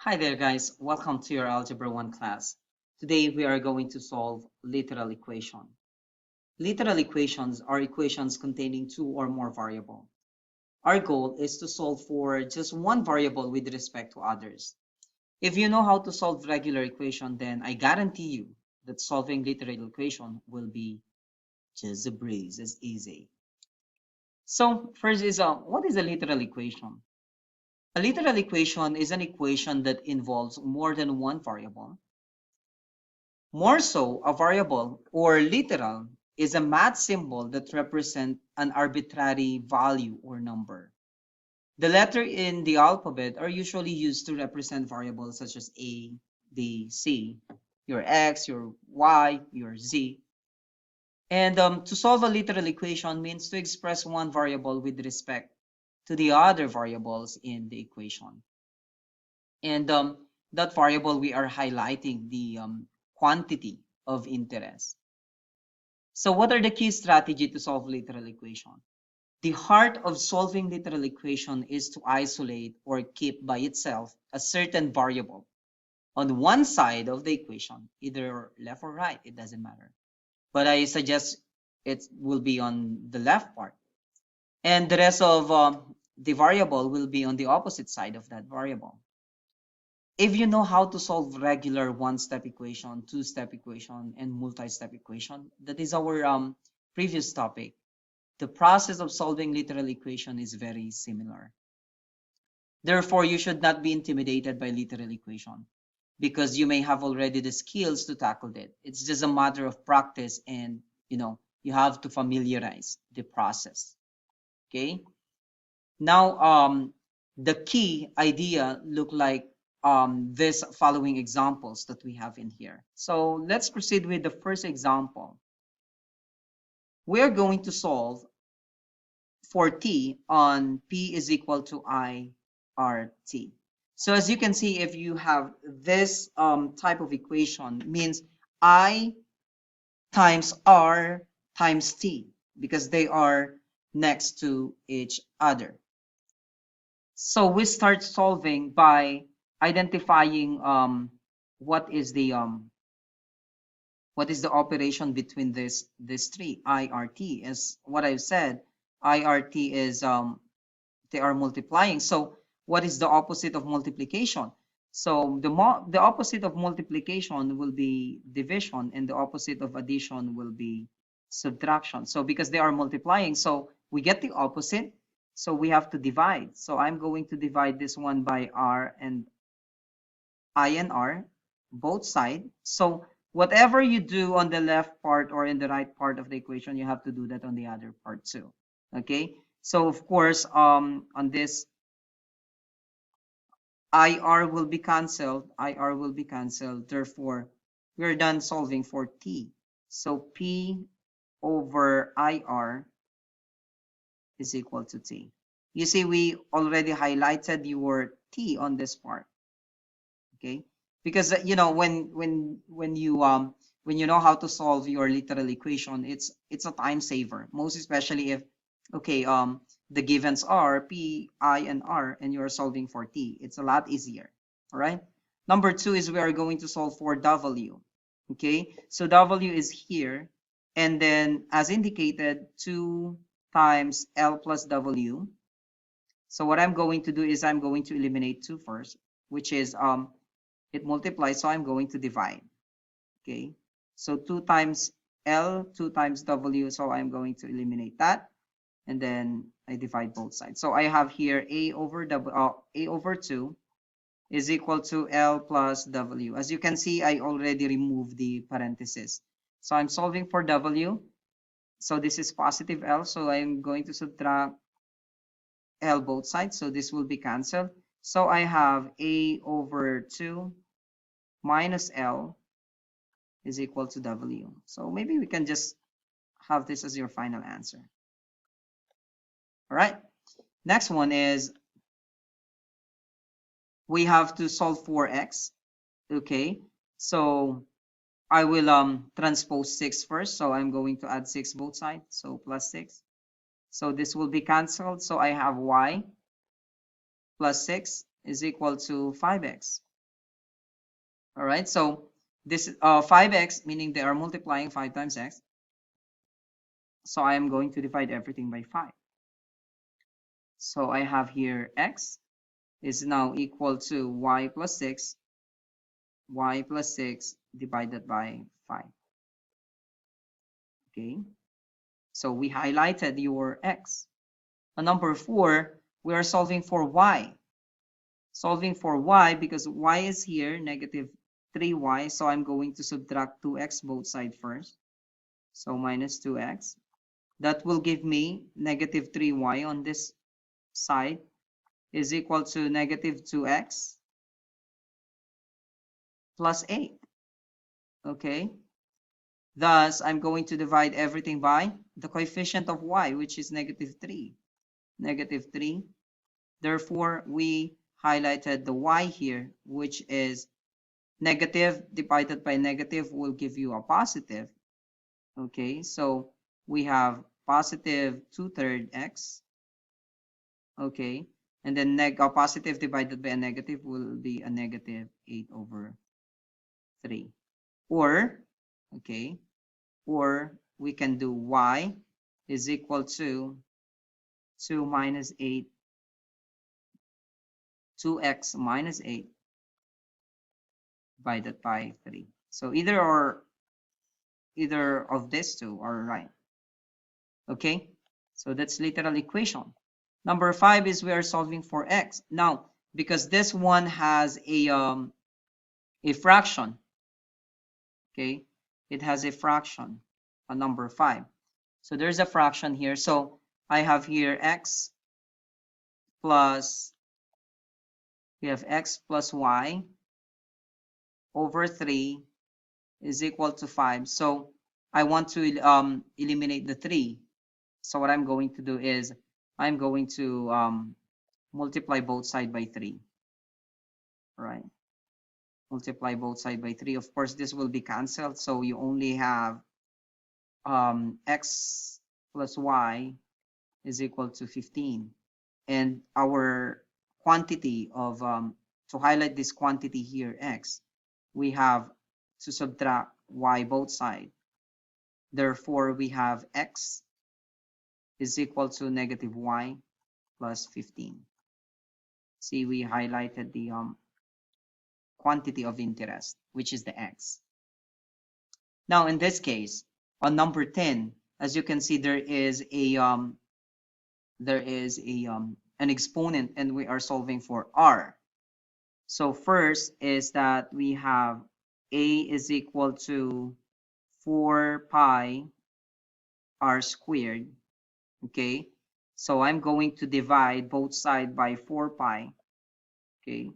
Hi there guys, welcome to your Algebra 1 class. Today we are going to solve literal equation. Literal equations are equations containing two or more variables. Our goal is to solve for just one variable with respect to others. If you know how to solve regular equation, then I guarantee you that solving literal equation will be just a breeze, as easy. So first is what is a literal equation? A literal equation is an equation that involves more than one variable. More so, a variable or literal is a math symbol that represents an arbitrary value or number. The letter in the alphabet are usually used to represent variables such as A, B, C, your X, your Y, your Z. And to solve a literal equation means to express one variable with respect to the other variables in the equation. And that variable, we are highlighting the quantity of interest. So what are the key strategies to solve literal equation? The heart of solving literal equation is to isolate or keep by itself a certain variable on one side of the equation, either left or right, it doesn't matter. But I suggest it will be on the left part. And the rest of the variable will be on the opposite side of that variable. If you know how to solve regular one-step equation, two-step equation, and multi-step equation, that is our previous topic. The process of solving literal equation is very similar. Therefore, you should not be intimidated by literal equation because you may have already the skills to tackle it. It's just a matter of practice and, you have to familiarize the process. Okay. Now, the key idea look like this following examples that we have in here. So let's proceed with the first example. We're going to solve for t on p is equal to I r t. So as you can see, if you have this type of equation, means I times r times t, because they are next to each other. So we start solving by identifying what is the operation between this three. IRT is what I've said. IRT is they are multiplying. So what is the opposite of multiplication? So the opposite of multiplication will be division, and the opposite of addition will be subtraction. So because they are multiplying, so we get the opposite. So we have to divide. So I'm going to divide this one by r and I and r, both sides. So whatever you do on the left part or in the right part of the equation, you have to do that on the other part too. Okay. So of course, on this, IR will be cancelled. IR will be cancelled. Therefore, we're done solving for t. So P over IR is equal to t. You see, we already highlighted your t on this part. Okay, because when you know how to solve your literal equation, it's a time saver, most especially if okay the givens are p, I, and r, and you're solving for t. It's a lot easier. All right, number two is we are going to solve for w. Okay, so w is here, and then as indicated, 2 times L plus w. So what I'm going to do is I'm going to eliminate 2 first, which is it multiplies, so I'm going to divide. Okay, so 2 times L, 2 times W, so I'm going to eliminate that, and then I divide both sides. So I have here A over A over 2 is equal to L plus W. As you can see, I already removed the parenthesis. So I'm solving for W. So this is positive L, so I'm going to subtract L both sides, so this will be cancelled. So I have A over 2 minus L is equal to W. So maybe we can just have this as your final answer. All right. Next one is we have to solve for x. Okay. So I will transpose 6 first. So I'm going to add 6 both sides. So plus 6. So this will be cancelled. So I have y plus 6 is equal to 5x. All right, so this 5x, meaning they are multiplying 5 times x. So I am going to divide everything by 5. So I have here x is now equal to y plus 6 divided by 5. Okay, so we highlighted your x. On number 4, we are solving for y. Solving for y, because y is here, negative 3y, so I'm going to subtract 2x both sides first. So minus 2x. That will give me negative 3y on this side is equal to negative 2x plus 8. Okay. Thus, I'm going to divide everything by the coefficient of y, which is negative 3. Negative 3. Therefore, we highlighted the y here, which is negative divided by negative will give you a positive. Okay, so we have positive 2/3 x. Okay, and then a positive divided by a negative will be a negative 8/3. Or, okay, or we can do y is equal to 2 minus 8, 2x minus 8 divided by 3. So either of these two are right. Okay, so that's literal equation. Number 5 is we are solving for x. Now, because this one has a fraction, okay, it has a fraction on number 5. So there's a fraction here. So I have here x plus, we have x plus y over 3 is equal to 5. So I want to eliminate the 3. So what I'm going to do is I'm going to multiply both sides by 3. All right. Multiply both sides by 3. Of course, this will be canceled. So you only have x plus y is equal to 15. And our quantity of, to highlight this quantity here, x, we have to subtract y both sides. Therefore, we have x is equal to negative y plus 15. See, we highlighted the quantity of interest, which is the x. Now, in this case, on number 10, as you can see, there is an exponent, and we are solving for r. So first is that we have a is equal to 4 pi r squared. Okay, so I'm going to divide both sides by 4 pi. Okay,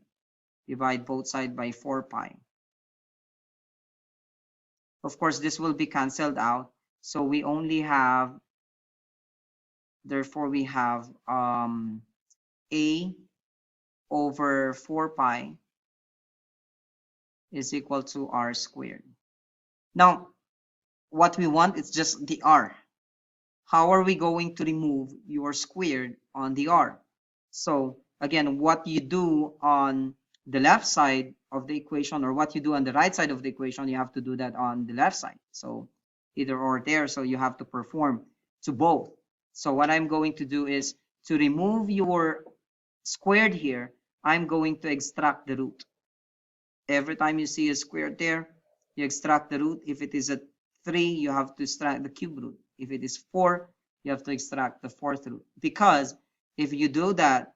divide both sides by 4 pi. Of course, this will be canceled out. So we only have, therefore we have a over 4 pi is equal to r squared. Now, what we want is just the r. How are we going to remove your squared on the r? So again, what you do on the left side of the equation, or what you do on the right side of the equation, you have to do that on the left side. So either or there, so you have to perform to both. So what I'm going to do is to remove your squared here, I'm going to extract the root. Every time you see a square there, you extract the root. If it is a 3, you have to extract the cube root. If it is 4, you have to extract the fourth root. Because if you do that,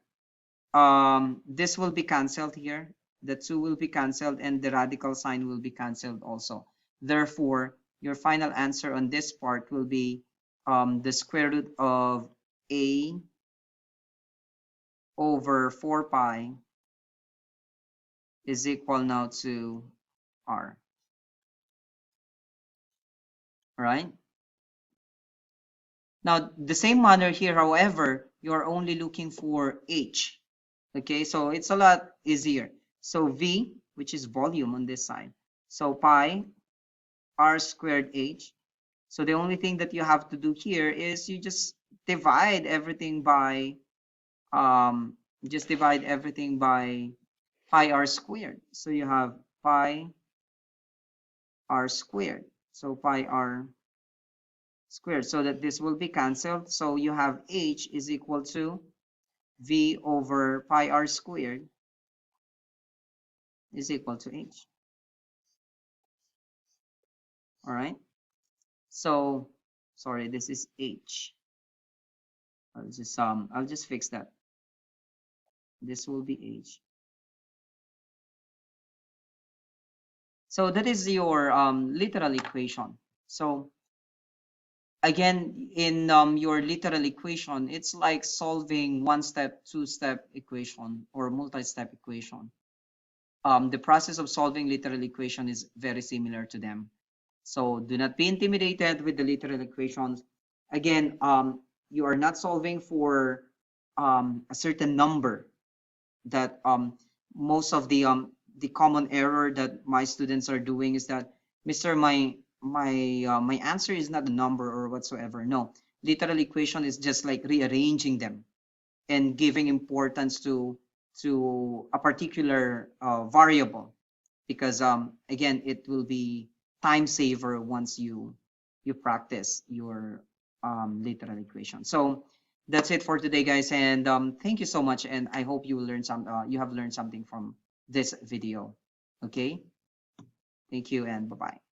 this will be canceled here. The 2 will be canceled, and the radical sign will be canceled also. Therefore, your final answer on this part will be the square root of a over 4 pi is equal now to r. All right. Now, the same manner here, however, you're only looking for h. Okay, so it's a lot easier. So v, which is volume on this side. So pi r squared h. So the only thing that you have to do here is you just divide everything by pi r squared. So you have pi r squared. So pi r squared, so that this will be canceled. So you have h is equal to v over pi r squared is equal to h. All right. So sorry, this is h. I'll just fix that. This will be h. So that is your literal equation. So again, in your literal equation, it's like solving one-step, two-step equation or multi-step equation. The process of solving literal equation is very similar to them. So do not be intimidated with the literal equations. Again, you are not solving for a certain number that most of the common error that my students are doing is that, Mr. My answer is not a number or whatsoever. No, literal equation is just like rearranging them and giving importance to a particular variable, because again, it will be time saver once you practice your literal equation. So that's it for today, guys, and thank you so much, and I hope you have learned something from this video. Okay, thank you and bye-bye.